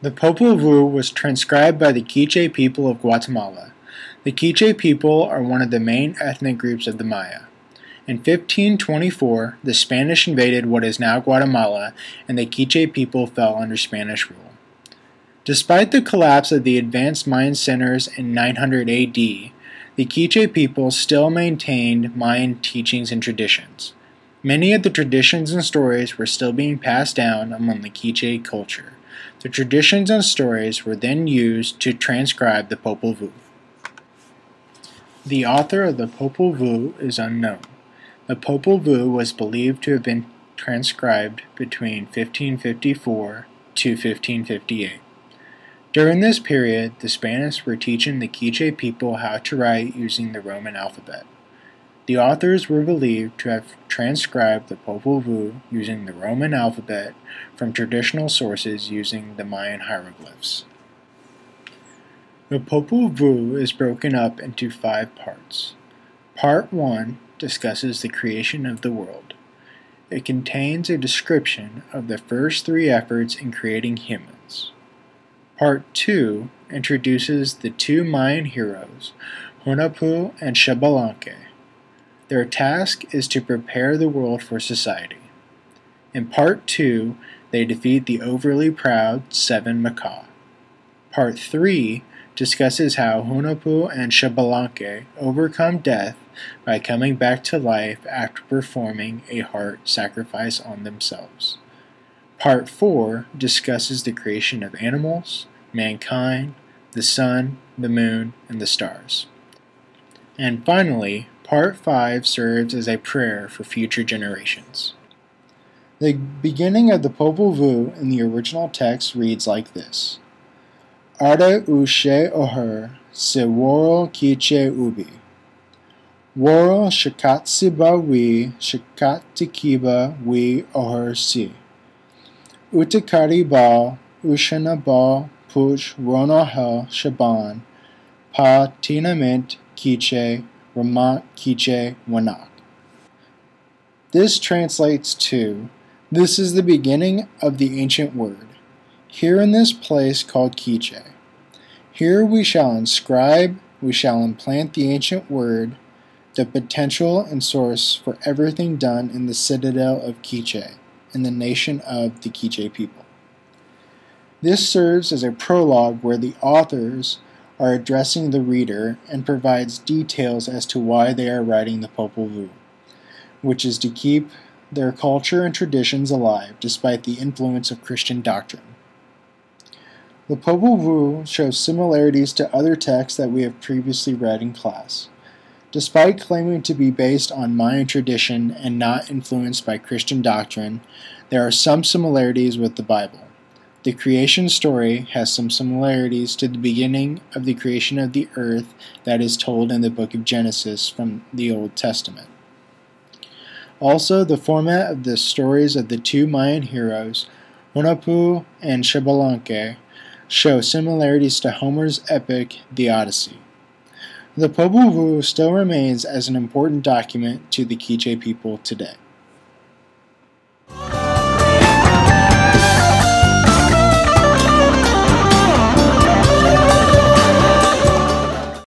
The Popol Vuh was transcribed by the Quiche people of Guatemala. The Quiche people are one of the main ethnic groups of the Maya. In 1524, the Spanish invaded what is now Guatemala, and the Quiche people fell under Spanish rule. Despite the collapse of the advanced Mayan centers in 900 AD, the Quiche people still maintained Mayan teachings and traditions. Many of the traditions and stories were still being passed down among the Quiche culture. The traditions and stories were then used to transcribe the Popol Vuh. The author of the Popol Vuh is unknown. The Popol Vuh was believed to have been transcribed between 1554 to 1558. During this period, the Spanish were teaching the Quiche people how to write using the Roman alphabet. The authors were believed to have transcribed the Popol Vuh using the Roman alphabet from traditional sources using the Mayan hieroglyphs. The Popol Vuh is broken up into 5 parts. Part 1 discusses the creation of the world. It contains a description of the first 3 efforts in creating humans. Part 2 introduces the 2 Mayan heroes, Hunahpu and Xbalanque. Their task is to prepare the world for society. In Part 2, they defeat the overly proud 7 Macaw. Part 3 discusses how Hunahpu and Xbalanque overcome death by coming back to life after performing a heart sacrifice on themselves. Part 4 discusses the creation of animals, mankind, the sun, the moon, and the stars. And finally, Part 5 serves as a prayer for future generations. The beginning of the Popol Vuh in the original text reads like this: Arde ushe oher se woro quiche ubi. Woro shakatsiba wi shakatikiba wi oher si. Utakari ba ushana ba puch ronohel shaban pa tinament quiche Ramat Quiche Wanak. This translates to, "This is the beginning of the ancient word, here in this place called Quiche. Here we shall inscribe, we shall implant the ancient word, the potential and source for everything done in the citadel of Quiche, in the nation of the Quiche people." This serves as a prologue where the authors are addressing the reader and provides details as to why they are writing the Popol Vuh, which is to keep their culture and traditions alive despite the influence of Christian doctrine. The Popol Vuh shows similarities to other texts that we have previously read in class. Despite claiming to be based on Mayan tradition and not influenced by Christian doctrine, there are some similarities with the Bible. The creation story has some similarities to the beginning of the creation of the earth that is told in the book of Genesis from the Old Testament. Also, the format of the stories of the 2 Mayan heroes, Hunahpu and Xbalanque, show similarities to Homer's epic, The Odyssey. The Popol Vuh still remains as an important document to the Quiche people today.